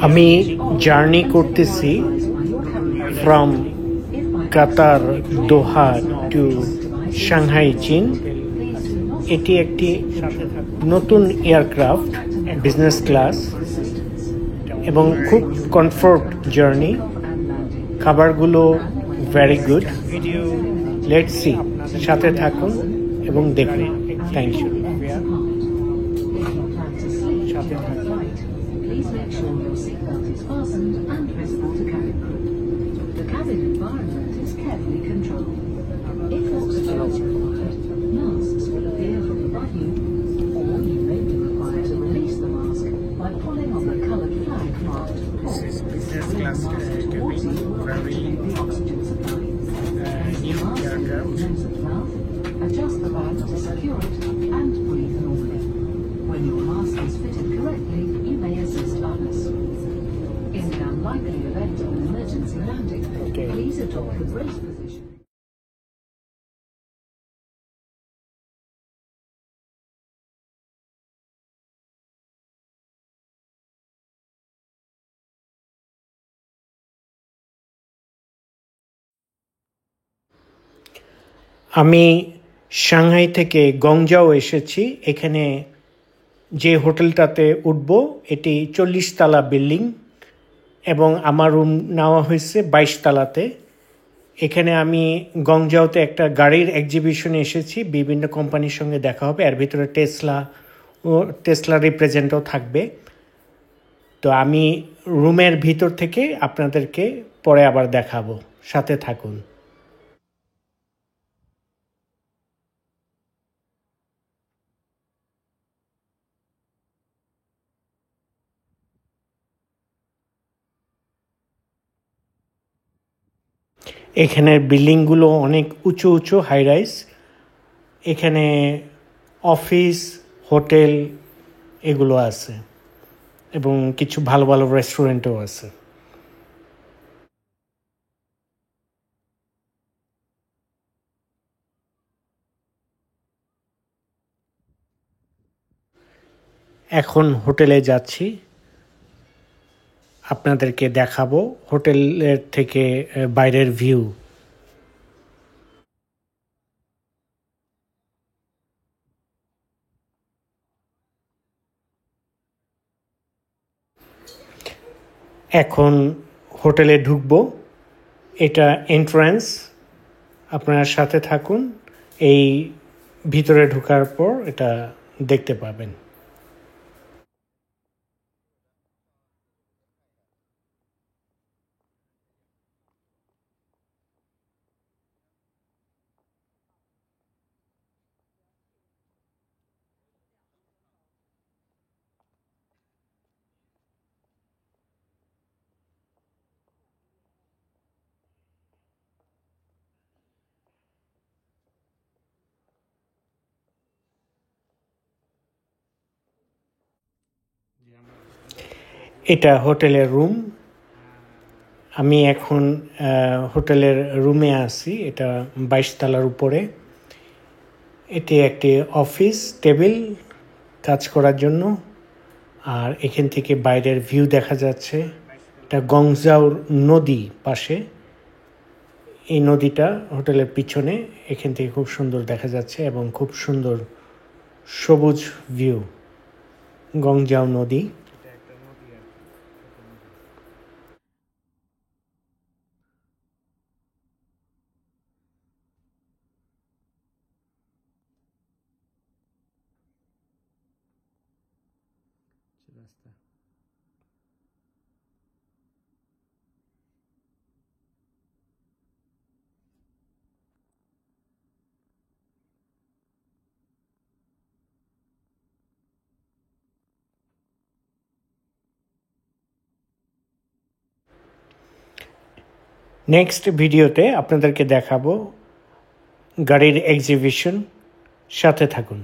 আমি জার্নি করতেছি from Qatar Doha to Shanghai চীন। এটি একটি নতুন এয়ারক্রাফট, বিজনেস ক্লাস, এবং খুব কমফোর্ট জার্নি। খাবারগুলো ভেরি গুড। লেটস সি, সাথে থাকুন এবং দেখুন। Thank you. Please make sure your seatbelt is fastened and visible to cabin crew. The cabin environment is carefully controlled. If oxygen is required, masks will appear from above you, or you may be required to release the mask by pulling on the coloured flag marked "Pull." Business class Towards you will activate the oxygen supply. new aircraft. Nose and mouth, adjust the bag to secure it, and breathe normally. When your mask is fitted correctly, you may assist others. In the unlikely event of an emergency landing, please adopt the brace position. আমি Shanghai থেকে গংজাও এসেছি। এখানে যে হোটেলটাতে উঠব এটি 40 তলা building এবং আমার রুম নেওয়া হয়েছে 22 তলাতে। এখানে আমি গংজাওতে একটা গাড়ির এক্সিবিশনে এসেছি, বিভিন্ন কোম্পানির সঙ্গে দেখা হবে। এর ভিতরে টেসলা রিপ্রেজেন্টও থাকবে। তো আমি রুমের ভিতর থেকে আপনাদেরকে পরে আবার দেখাবো, সাথে থাকুন। এখানের বিল্ডিংগুলো অনেক উঁচু উঁচু, হাই রাইজ। এখানে অফিস, হোটেল এগুলো আছে এবং কিছু ভালো ভালো রেস্টুরেন্টও আছে। এখন হোটেলে যাচ্ছি, আপনাদেরকে দেখাবো হোটেলের থেকে বাইরের ভিউ। এখন হোটেলে ঢুকবো, এটা এন্ট্রান্স। আপনারা সাথে থাকুন, এই ভিতরে ঢোকার পর এটা দেখতে পাবেন। এটা হোটেলের রুম। আমি এখন হোটেলের রুমে আছি, এটা 22 তলার উপরে। এটি একটি অফিস টেবিল কাজ করার জন্য, আর এখান থেকে বাইরের ভিউ দেখা যাচ্ছে। এটা গংজাওর নদী পাশে, এই নদীটা হোটেলের পিছনে। এখান থেকে খুব সুন্দর দেখা যাচ্ছে এবং খুব সুন্দর সবুজ ভিউ, গংজাও নদী। নেক্সট ভিডিওতে আপনাদেরকে দেখাবো গাড়ির এক্সিবিশন, সাথে থাকুন।